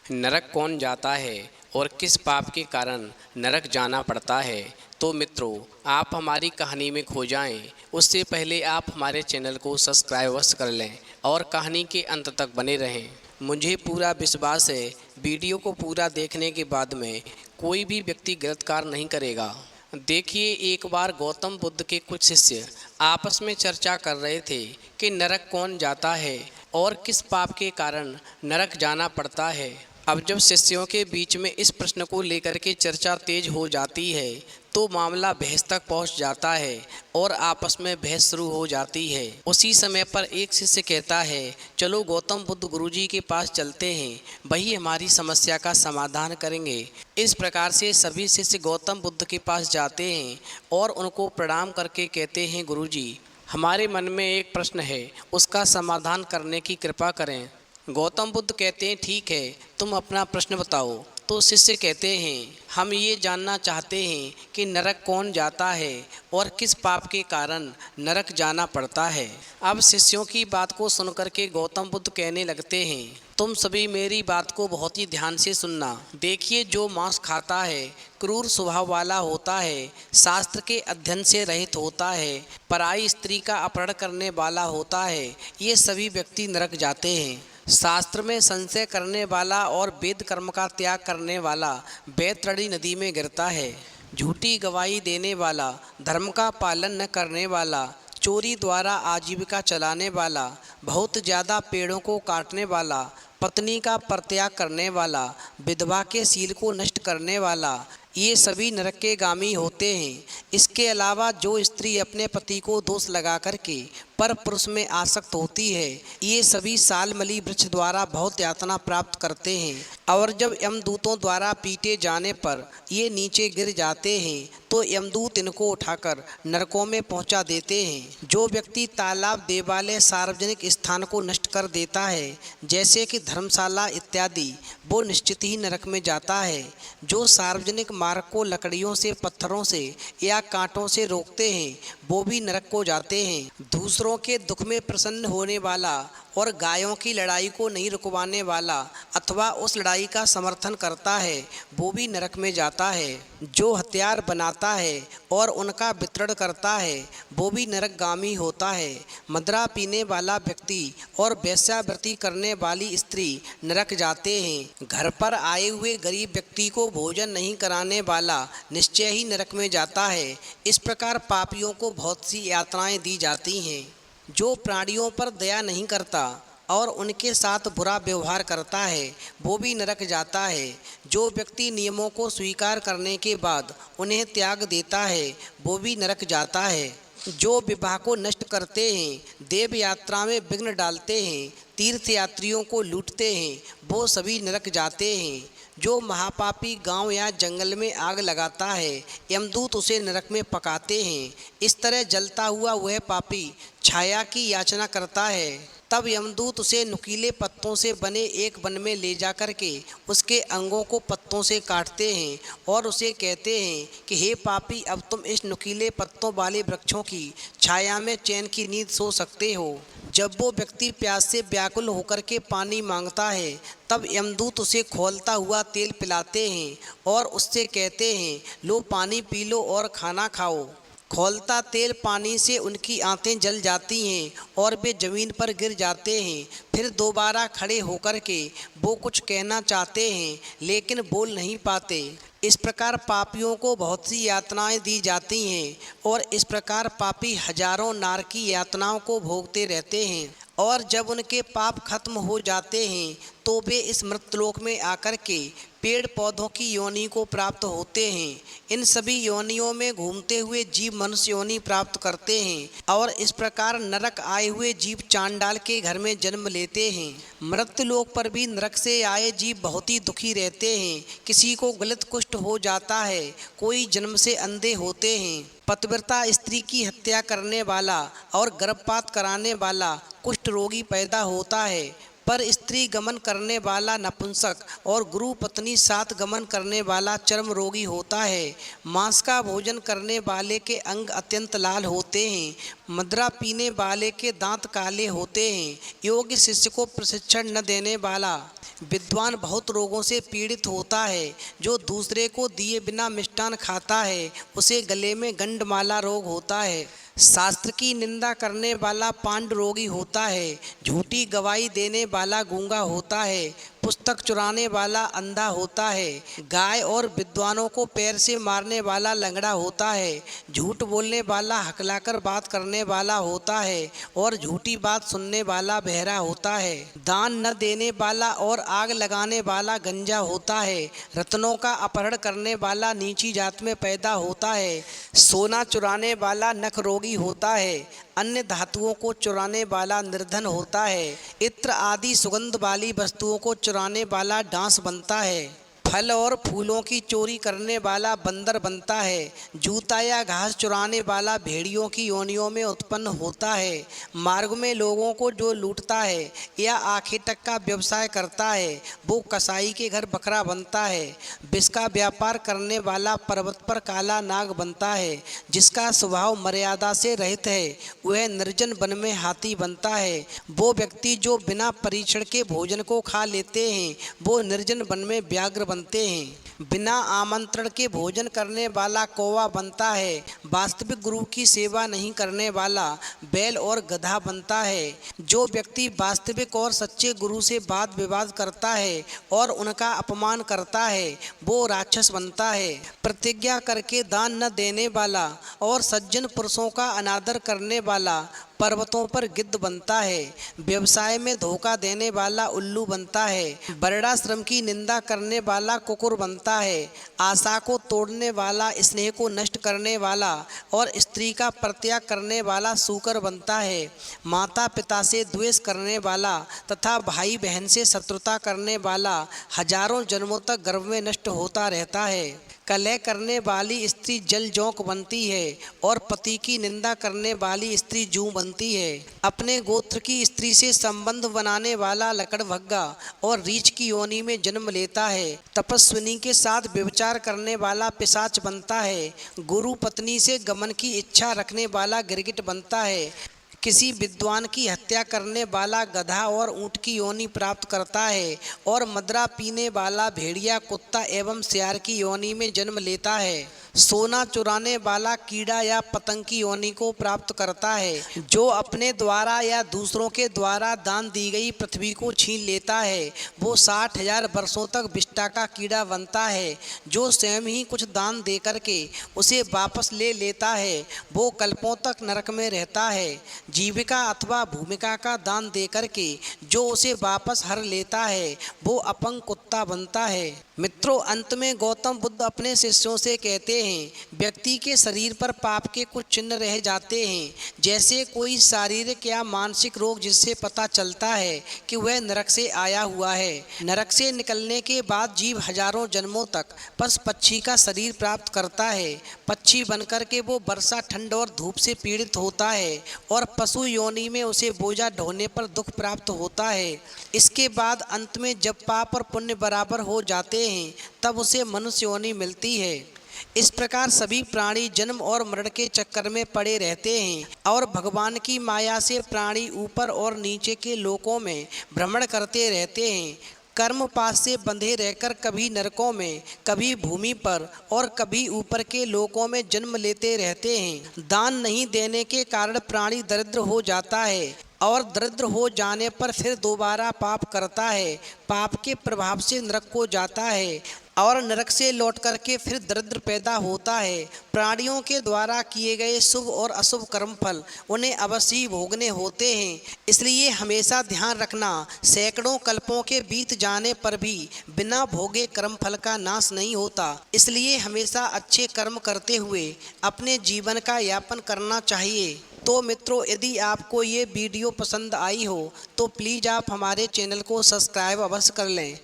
नरक कौन जाता है और किस पाप के कारण नरक जाना पड़ता है। तो मित्रों, आप हमारी कहानी में खो जाएं, उससे पहले आप हमारे चैनल को सब्सक्राइब कर लें और कहानी के अंत तक बने रहें। मुझे पूरा विश्वास है, वीडियो को पूरा देखने के बाद में कोई भी व्यक्ति गलत कार्य नहीं करेगा। देखिए, एक बार गौतम बुद्ध के कुछ शिष्य आपस में चर्चा कर रहे थे कि नरक कौन जाता है और किस पाप के कारण नरक जाना पड़ता है। अब जब शिष्यों के बीच में इस प्रश्न को लेकर के चर्चा तेज हो जाती है तो मामला बहस तक पहुंच जाता है और आपस में बहस शुरू हो जाती है। उसी समय पर एक शिष्य कहता है, चलो गौतम बुद्ध गुरुजी के पास चलते हैं, वही हमारी समस्या का समाधान करेंगे। इस प्रकार से सभी शिष्य गौतम बुद्ध के पास जाते हैं और उनको प्रणाम करके कहते हैं, गुरुजी, हमारे मन में एक प्रश्न है, उसका समाधान करने की कृपा करें। गौतम बुद्ध कहते हैं, ठीक है, तुम अपना प्रश्न बताओ। तो शिष्य कहते हैं, हम ये जानना चाहते हैं कि नरक कौन जाता है और किस पाप के कारण नरक जाना पड़ता है। अब शिष्यों की बात को सुनकर के गौतम बुद्ध कहने लगते हैं, तुम सभी मेरी बात को बहुत ही ध्यान से सुनना। देखिए, जो मांस खाता है क्रूर स्वभाव वाला होता है, शास्त्र के अध्ययन से रहित होता है, पराई स्त्री का अपहरण करने वाला होता है, ये सभी व्यक्ति नरक जाते हैं। शास्त्र में संशय करने वाला और वेद कर्म का त्याग करने वाला बैतरणी नदी में गिरता है। झूठी गवाही देने वाला, धर्म का पालन न करने वाला, चोरी द्वारा आजीविका चलाने वाला, बहुत ज़्यादा पेड़ों को काटने वाला, पत्नी का परित्याग करने वाला, विधवा के शील को नष्ट करने वाला, ये सभी नरक के गामी होते हैं। इसके अलावा जो स्त्री अपने पति को दोष लगा करके पर पुरुष में आसक्त होती है, ये सभी सालमली वृक्ष द्वारा बहुत यातना प्राप्त करते हैं और जब यमदूतों द्वारा पीटे जाने पर ये नीचे गिर जाते हैं तो यमदूत इनको उठाकर नरकों में पहुंचा देते हैं। जो व्यक्ति तालाब, देवालय, सार्वजनिक स्थान को नष्ट कर देता है, जैसे कि धर्मशाला इत्यादि, वो निश्चित ही नरक में जाता है। जो सार्वजनिक मार्ग को लकड़ियों से, पत्थरों से या कांटों से रोकते हैं, वो भी नरक को जाते हैं। दूसरों के दुख में प्रसन्न होने वाला और गायों की लड़ाई को नहीं रुकवाने वाला अथवा उस लड़ाई का समर्थन करता है, वो भी नरक में जाता है। जो हथियार बनाता है और उनका वितरण करता है, वो भी नरकगामी होता है। मदिरा पीने वाला व्यक्ति और वेश्यावृत्ति करने वाली स्त्री नरक जाते हैं। घर पर आए हुए गरीब व्यक्ति को भोजन नहीं कराने वाला निश्चय ही नरक में जाता है। इस प्रकार पापियों को बहुत सी यातनाएं दी जाती हैं। जो प्राणियों पर दया नहीं करता और उनके साथ बुरा व्यवहार करता है, वो भी नरक जाता है। जो व्यक्ति नियमों को स्वीकार करने के बाद उन्हें त्याग देता है, वो भी नरक जाता है। जो विवाह को नष्ट करते हैं, देव यात्रा में विघ्न डालते हैं, तीर्थ यात्रियों को लूटते हैं, वो सभी नरक जाते हैं। जो महापापी गांव या जंगल में आग लगाता है, यमदूत उसे नरक में पकाते हैं। इस तरह जलता हुआ वह पापी छाया की याचना करता है, तब यमदूत उसे नुकीले पत्तों से बने एक वन में ले जाकर के उसके अंगों को पत्तों से काटते हैं और उसे कहते हैं कि हे पापी, अब तुम इस नुकीले पत्तों वाले वृक्षों की छाया में चैन की नींद सो सकते हो। जब वो व्यक्ति प्यास से व्याकुल होकर के पानी मांगता है, तब यमदूत उसे खौलता हुआ तेल पिलाते हैं और उससे कहते हैं, लो पानी पी लो और खाना खाओ। खौलता तेल पानी से उनकी आंतें जल जाती हैं और वे जमीन पर गिर जाते हैं। फिर दोबारा खड़े होकर के वो कुछ कहना चाहते हैं लेकिन बोल नहीं पाते। इस प्रकार पापियों को बहुत सी यातनाएं दी जाती हैं और इस प्रकार पापी हजारों नरक की यातनाओं को भोगते रहते हैं और जब उनके पाप खत्म हो जाते हैं तो वे इस मृतलोक में आकर के पेड़ पौधों की योनि को प्राप्त होते हैं। इन सभी योनियों में घूमते हुए जीव मनुष्य योनि प्राप्त करते हैं और इस प्रकार नरक आए हुए जीव चांडाल के घर में जन्म लेते हैं। मृत्युलोक पर भी नरक से आए जीव बहुत ही दुखी रहते हैं। किसी को गलत कुष्ठ हो जाता है, कोई जन्म से अंधे होते हैं। पतिव्रता स्त्री की हत्या करने वाला और गर्भपात कराने वाला कुष्ठ रोगी पैदा होता है, पर स्त्री गमन करने वाला नपुंसक और गुरु पत्नी साथ गमन करने वाला चर्म रोगी होता है। मांस का भोजन करने वाले के अंग अत्यंत लाल होते हैं, मदिरा पीने वाले के दांत काले होते हैं। योग्य शिष्य को प्रशिक्षण न देने वाला विद्वान बहुत रोगों से पीड़ित होता है। जो दूसरे को दिए बिना मिष्टान खाता है उसे गले में गंडमाला रोग होता है। शास्त्र की निंदा करने वाला पांड रोगी होता है। झूठी गवाही देने वाला गूंगा होता है। पुस्तक चुराने वाला अंधा होता है। गाय और विद्वानों को पैर से मारने वाला लंगड़ा होता है। झूठ बोलने वाला हकलाकर बात करने वाला होता है और झूठी बात सुनने वाला बहरा होता है। दान न देने वाला और आग लगाने वाला गंजा होता है। रत्नों का अपहरण करने वाला नीची जात में पैदा होता है। सोना चुराने वाला नख रोगी होता है। अन्य धातुओं को चुराने वाला निर्धन होता है। इत्र आदि सुगंध वाली वस्तुओं को चुराने वाला डांस बनता है। फल और फूलों की चोरी करने वाला बंदर बनता है। जूता या घास चुराने वाला भेड़ियों की योनियों में उत्पन्न होता है। मार्ग में लोगों को जो लूटता है या आखे तक का व्यवसाय करता है वो कसाई के घर बकरा बनता है। विष का व्यापार करने वाला पर्वत पर काला नाग बनता है। जिसका स्वभाव मर्यादा से रहित है वह निर्जन वन में हाथी बनता है। वो व्यक्ति जो बिना परीक्षण के भोजन को खा लेते हैं वो निर्जन वन में व्याघ्र बनते हैं। बिना आमंत्रण के भोजन करने वाला कौवा बनता है। वास्तविक गुरु की सेवा नहीं करने वाला बैल और गधा बनता है। जो व्यक्ति वास्तविक और सच्चे गुरु से वाद विवाद करता है और उनका अपमान करता है वो राक्षस बनता है। प्रतिज्ञा करके दान न देने वाला और सज्जन पुरुषों का अनादर करने वाला पर्वतों पर गिद्ध बनता है। व्यवसाय में धोखा देने वाला उल्लू बनता है। वर्णाश्रम की निंदा करने वाला कुकुर बनता है। आशा को तोड़ने वाला, स्नेह को नष्ट करने वाला और स्त्री का परित्याग करने वाला सूकर बनता है। माता पिता से द्वेष करने वाला तथा भाई बहन से शत्रुता करने वाला हजारों जन्मों तक गर्भ में नष्ट होता रहता है। कलह करने वाली स्त्री जल जोंक बनती है और पति की निंदा करने वाली स्त्री जूं बनती है। अपने गोत्र की स्त्री से संबंध बनाने वाला लकड़भग्गा और रीछ की योनि में जन्म लेता है। तपस्विनी के साथ व्यभिचार करने वाला पिशाच बनता है। गुरु पत्नी से गमन की इच्छा रखने वाला गिरगिट बनता है। किसी विद्वान की हत्या करने वाला गधा और ऊँट की योनि प्राप्त करता है और मदिरा पीने वाला भेड़िया, कुत्ता एवं सियार की योनि में जन्म लेता है। सोना चुराने वाला कीड़ा या पतंग की योनि को प्राप्त करता है। जो अपने द्वारा या दूसरों के द्वारा दान दी गई पृथ्वी को छीन लेता है वो 60,000 वर्षों तक विष्ठा का कीड़ा बनता है। जो स्वयं ही कुछ दान दे करके उसे वापस ले लेता है वो कल्पों तक नरक में रहता है। जीविका अथवा भूमिका का दान दे करके जो उसे वापस हर लेता है वो अपंग कुत्ता बनता है। मित्रों, अंत में गौतम बुद्ध अपने शिष्यों से कहते हैं, व्यक्ति के शरीर पर पाप के कुछ चिन्ह रह जाते हैं, जैसे कोई शारीरिक या मानसिक रोग जिससे पता चलता है कि वह नरक से आया हुआ है। नरक से निकलने के बाद जीव हजारों जन्मों तक पशु पक्षी का शरीर प्राप्त करता है। पक्षी बनकर के वो वर्षा, ठंड और धूप से पीड़ित होता है और पशु योनि में उसे बोझा ढोने पर दुख प्राप्त होता है। इसके बाद अंत में जब पाप और पुण्य बराबर हो जाते हैं तब उसे मनुष्य योनि मिलती है। इस प्रकार सभी प्राणी जन्म और मरण के चक्कर में पड़े रहते हैं और भगवान की माया से प्राणी ऊपर और नीचे के लोकों में भ्रमण करते रहते हैं। कर्म पास से बंधे रहकर कभी नरकों में, कभी भूमि पर और कभी ऊपर के लोकों में जन्म लेते रहते हैं। दान नहीं देने के कारण प्राणी दरिद्र हो जाता है और दरिद्र हो जाने पर फिर दोबारा पाप करता है। पाप के प्रभाव से नरक को जाता है और नरक से लौट करके फिर दरिद्र पैदा होता है। प्राणियों के द्वारा किए गए शुभ और अशुभ कर्म फल उन्हें अवश्य ही भोगने होते हैं। इसलिए हमेशा ध्यान रखना, सैकड़ों कल्पों के बीत जाने पर भी बिना भोगे कर्म फल का नाश नहीं होता। इसलिए हमेशा अच्छे कर्म करते हुए अपने जीवन का यापन करना चाहिए। तो मित्रों, यदि आपको ये वीडियो पसंद आई हो तो प्लीज़ आप हमारे चैनल को सब्सक्राइब अवश्य कर लें।